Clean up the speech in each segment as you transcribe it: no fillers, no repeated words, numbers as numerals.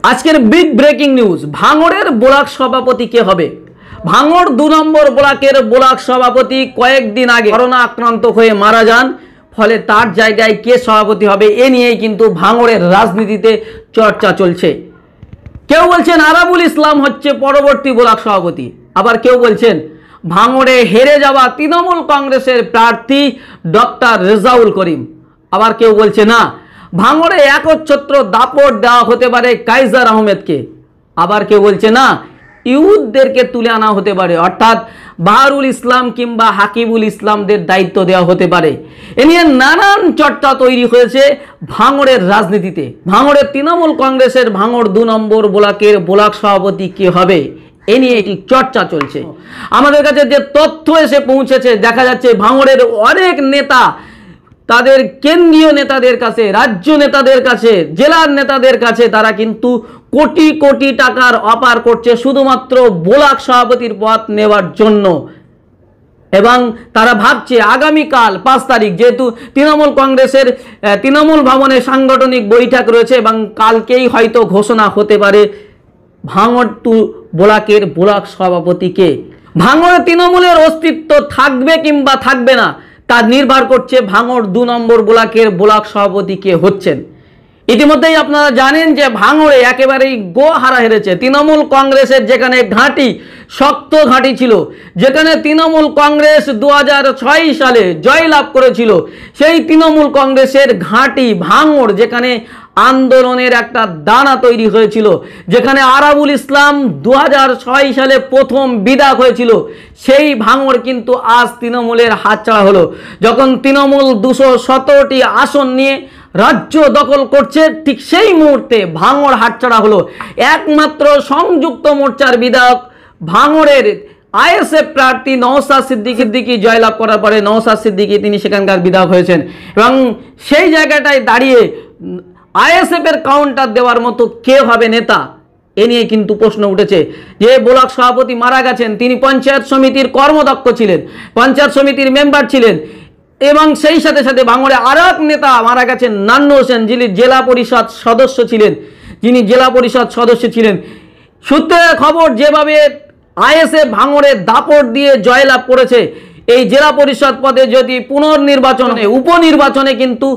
আজকের big breaking news, ভাঙড়ের block সভাপতি কে হবে? ভাঙড় 2 নম্বর ব্লকের ব্লক সভাপতি কয়েকদিন আগে করোনা আক্রান্ত হয়ে মারা যান। ফলে তার জায়গায় কে সভাপতি হবে এ নিয়েই কিন্তু ভাঙড়ের রাজনীতিতে চর্চা চলছে। কেউ বলছেন আরাবুল ইসলাম হচ্ছে পরবর্তী ব্লক সভাপতি, আবার কেউ বলছেন ভাঙড়ে হেরে যাওয়া তৃণমূল কংগ্রেসের প্রার্থী ডক্টর রেজাউল করিম, আবার কেউ বলছে না ভাঙড়ে একচ্ছত্র দাপট দেওয়া হতে পারে কাইজার আহমেদকে, আবার কেউ বলছে না ইউথদেরকে তুলে আনা হতে পারে, অর্থাৎ বাহারুল ইসলাম কিংবা হাকিবুল ইসলামদের দায়িত্ব দেওয়া হতে পারে। এ নিয়ে নানান চর্চা তৈরি হয়েছে ভাঙড়ের রাজনীতিতে। ভাঙড়ের তৃণমূল কংগ্রেসের ভাঙড় 2 নম্বর ব্লকের ব্লক সভাপতি কে হবে এ নিয়ে একটি চর্চা চলছে। আমাদের কাছে যে তথ্য এসে পৌঁছেছে, দেখা যাচ্ছে ভাঙড়ের অনেক নেতা তাদের কেন্দ্রীয় নেতাদের কাছে, রাজ্য নেতাদের কাছে, জেলার নেতাদের কাছে তারা কিন্তু কোটি কোটি টাকার অফার করছে শুধুমাত্র ব্লক সভাপতির পদ নেওয়ার জন্য। এবং তারা ভাবছে আগামীকাল 5 তারিখ, যেহেতু তৃণমূল কংগ্রেসের তৃণমূল ভবনে সাংগঠনিক বৈঠক রয়েছে এবং কালকেই হয়তো ঘোষণা হতে পারে ভাঙড় 2 ব্লকের ব্লক সভাপতিকে। ভাঙড়ে তৃণমূলের অস্তিত্ব থাকবে কিংবা থাকবে না তা নির্ভর করছে ভাঙড় 2 নম্বর ব্লকের ব্লক সভাপতি কে হচ্ছেন। ইতিমধ্যেই আপনারা জানেন যে ভাঙড়ে একেবারেই গোহারা হেরেছে তৃণমূল কংগ্রেসের, যেখানে ঘাঁটি শক্ত ঘাঁটি ছিল, যেখানে তৃণমূল কংগ্রেস 2006 সালে জয়লাভ করেছিল, সেই তৃণমূল কংগ্রেসের ঘাঁটি ভাঙড়, যেখানে আন্দোলনের একটা দানা তৈরি হয়েছিল, যেখানে আরাবুল ইসলাম 2006 সালে প্রথম বিধায়ক হয়েছিল, সেই ভাঙড় কিন্তু আজ তৃণমূলের হাতছাড়া হলো। যখন তৃণমূল 217টি আসন নিয়ে রাজ্য দখল করছে, ঠিক সেই মুহূর্তে ভাঙড় হাতছাড়া হলো। একমাত্র সংযুক্ত মোর্চার বিধায়ক ভাঙড়ের আইএসএফ প্রার্থী নওশাদ সিদ্দিকী জয়লাভ করার পরে নওশাদ সিদ্দিকী তিনি সেখানকার বিধায়ক হয়েছেন এবং সেই জায়গাটায় দাঁড়িয়ে আইএসএফ এর কাউন্টার দেওয়ার মতো কে হবে নেতা এ নিয়ে কিন্তু প্রশ্ন উঠেছে। যে ব্লক সভাপতি মারা গেছেন তিনি পঞ্চায়েত সমিতির কর্মদক্ষ ছিলেন, পঞ্চায়েত সমিতির মেম্বার ছিলেন এবং সেই সাথে সাথে ভাঙড়ে আর এক নেতা মারা গেছেন নান্নু হোসেন, যিনি জেলা পরিষদ সদস্য ছিলেন। সূত্রের খবর, যেভাবে আইএসএফ ভাঙড়ে দাপট দিয়ে জয়লাভ করেছে, এই জেলা পরিষদ পদে যদি পুনর্নির্বাচনে উপনির্বাচনে কিন্তু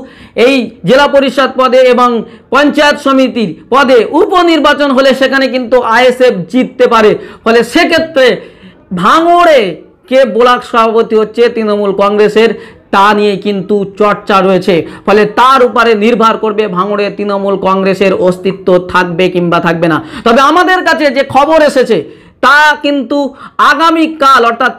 এই জেলা পরিষদ পদে এবং পঞ্চায়েত সমিতির পদে উপনির্বাচন হলে সেখানে কিন্তু আইএসএফ জিততে পারে। ফলে সেক্ষেত্রে ভাঙড়ে কে ব্লক সভাপতি হচ্ছে তৃণমূল কংগ্রেসের তা নিয়ে কিন্তু চর্চা রয়েছে। ফলে তার উপরে নির্ভর করবে ভাঙড়ে তৃণমূল কংগ্রেসের অস্তিত্ব থাকবে কিংবা থাকবে না। তবে আমাদের কাছে যে খবর এসেছে তা কিন্তু আগামীকাল অর্থাৎ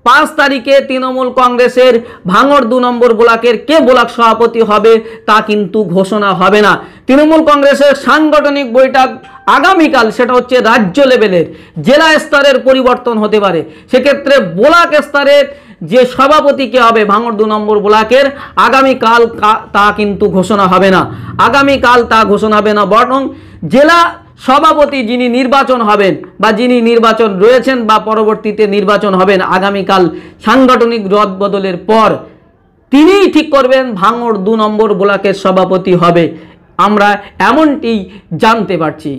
5 তারিখে তৃণমূল কংগ্রেসের ভাঙড় 2 নম্বর ব্লকের কে ব্লক সভাপতি হবে তা কিন্তু ঘোষণা হবে না। তৃণমূল কংগ্রেসের সাংগঠনিক বৈঠক আগামীকাল, সেটা হচ্ছে রাজ্য লেভেলের, জেলা স্তরের পরিবর্তন হতে পারে। সেক্ষেত্রে ব্লক স্তরের যে সভাপতি কে হবে ভাঙড় 2 নম্বর ব্লকের আগামীকাল তা কিন্তু ঘোষণা হবে না, বরং জেলা সভাপতি যিনি নির্বাচন হবেন বা যিনি নির্বাচন রয়েছেন বা পরবর্তীতে নির্বাচন হবেন আগামীকাল সাংগঠনিক রদবদলের পর, তিনিই ঠিক করবেন ভাঙড় 2 নম্বর ব্লকের সভাপতি হবে। আমরা এমনটি জানতে পারছি।